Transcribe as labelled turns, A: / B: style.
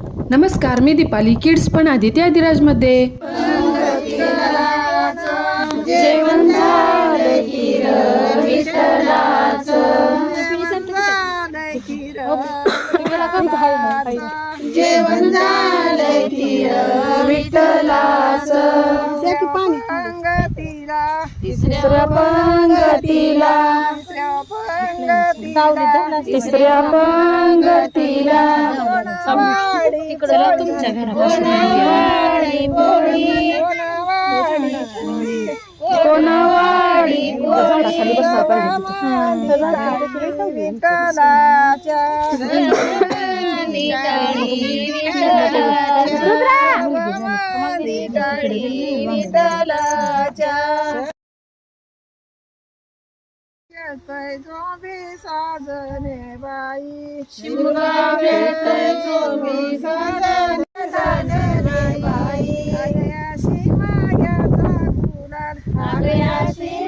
A: नमस्कार, मी दीपाली. किड्स पण आदित्य आदिराजमध्ये
B: जेवण झालं खीर विठ्ठलाचं, जेवण झालं खीर विठ्ठलाचं, तिसऱ्या पंगतीला, तिसऱ्या पंगतीला तुमच्या घरापासून पोळी, कोणावाडी पोळी साजने बाई, शिमगा घेतय जोबी साजने बाई, आगयाशी माग्याचा गुलाल, आगयाशी